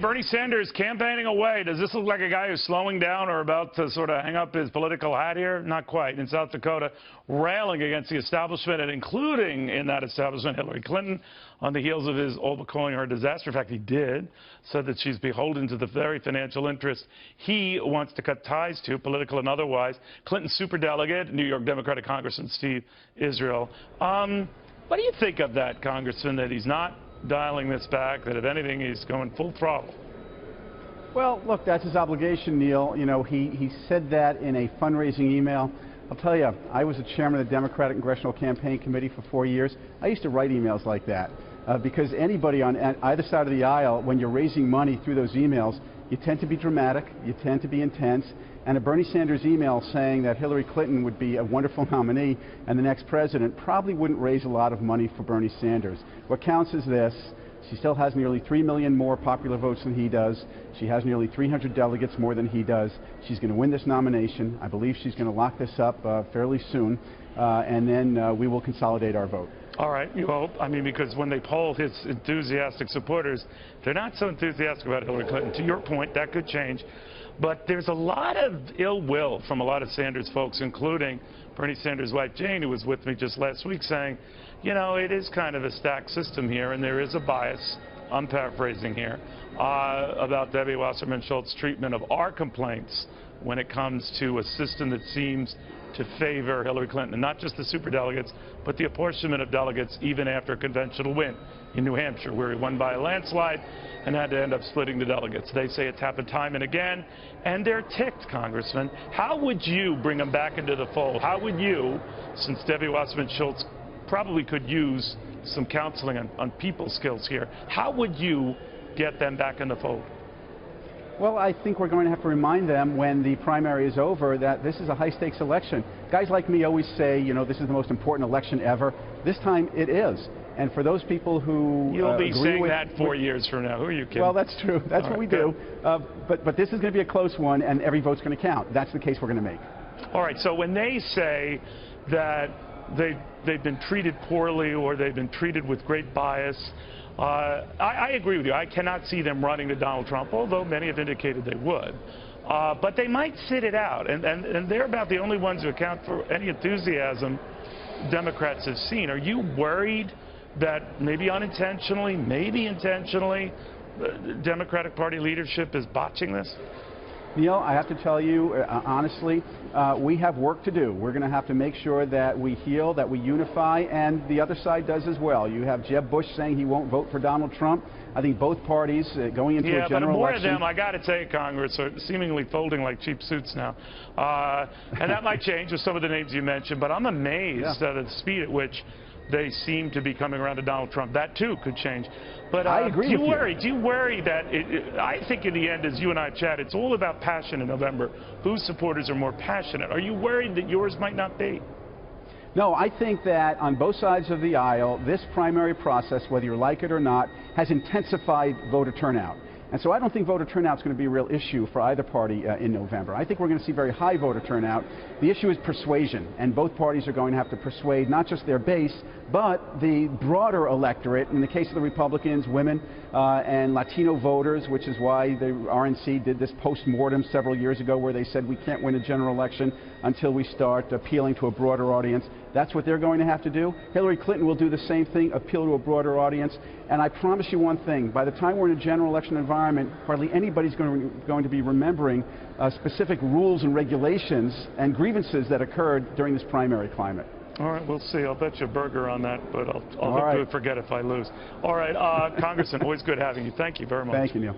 Bernie Sanders campaigning away. Does this look like a guy who's slowing down or about to sort of hang up his political hat here? Not quite. In South Dakota, railing against the establishment, and including in that establishment Hillary Clinton, on the heels of his all but calling her a disaster. In fact, he did. Said that she's beholden to the very financial interests he wants to cut ties to, political and otherwise. Clinton's superdelegate, New York Democratic Congressman Steve Israel. What do you think of that, Congressman, that he's not dialing this back, that if anything he's going full throttle? Well, look, that's his obligation, Neil. You know, he said that in a fundraising email. I'll tell you, I was the chairman of the Democratic Congressional Campaign Committee for 4 years. I used to write emails like that because anybody on either side of the aisle, when you're raising money through those emails, you tend to be dramatic, you tend to be intense, and a Bernie Sanders email saying that Hillary Clinton would be a wonderful nominee and the next president probably wouldn't raise a lot of money for Bernie Sanders. What counts is this: she still has nearly 3 million more popular votes than he does. She has nearly 300 delegates more than he does. She's going to win this nomination. I believe she's going to lock this up fairly soon, and then we will consolidate our vote. All right. Well, I mean, because when they poll his enthusiastic supporters, they're not so enthusiastic about Hillary Clinton. To your point, that could change. But there's a lot of ill will from a lot of Sanders folks, including Bernie Sanders' wife, Jane, who was with me just last week, saying, you know, it is kind of a stacked system here, and there is a bias, I'm paraphrasing here, about Debbie Wasserman Schultz's treatment of our complaints when it comes to a system that seems to favor Hillary Clinton, and not just the superdelegates, but the apportionment of delegates even after a conventional win in New Hampshire, where he won by a landslide and had to end up splitting the delegates. They say it's happened time and again, and they're ticked, Congressman. How would you bring them back into the fold? How would you, since Debbie Wasserman Schultz probably could use some counseling on people skills here, how would you get them back in the fold? Well, I think we're going to have to remind them when the primary is over that this is a high-stakes election. Guys like me always say, you know, this is the most important election ever. This time it is. And for those people who You'll be saying that 4 years from now. Who are you kidding? Well, that's true. That's what we do. But this is going to be a close one, and every vote's going to count. That's the case we're going to make. All right. So when they say that they've been treated poorly or they've been treated with great bias, I agree with you. I cannot see them running to Donald Trump, although many have indicated they would. But they might sit it out, and they're about the only ones who account for any enthusiasm Democrats have seen. Are you worried that maybe unintentionally, maybe intentionally, the Democratic Party leadership is botching this? Neil, I have to tell you, honestly, we have work to do. We're going to have to make sure that we heal, that we unify, and the other side does as well. You have Jeb Bush saying he won't vote for Donald Trump. I think both parties going into a general more election. of them, I got to say, Congress, are seemingly folding like cheap suits now. And that might change with some of the names you mentioned, but I'm amazed at the speed at which they seem to be coming around to Donald Trump. That, too, could change. But I agree with you. Do you worry that I think in the end, as you and I chat, it's all about passion in November. Whose supporters are more passionate? Are you worried that yours might not be? No, I think that on both sides of the aisle, this primary process, whether you like it or not, has intensified voter turnout. And so I don't think voter turnout is going to be a real issue for either party in November. I think we're going to see very high voter turnout. The issue is persuasion, and both parties are going to have to persuade not just their base, but the broader electorate. In the case of the Republicans, women and Latino voters, which is why the RNC did this post-mortem several years ago where they said we can't win a general election until we start appealing to a broader audience. That's what they're going to have to do. Hillary Clinton will do the same thing, appeal to a broader audience. And I promise you one thing, by the time we're in a general election environment, hardly anybody's going to be remembering specific rules and regulations and grievances that occurred during this primary climate. All right, we'll see. I'll bet you a burger on that, but I'll forget if I lose. All right, Congressman, always good having you. Thank you very much. Thank you, Neil.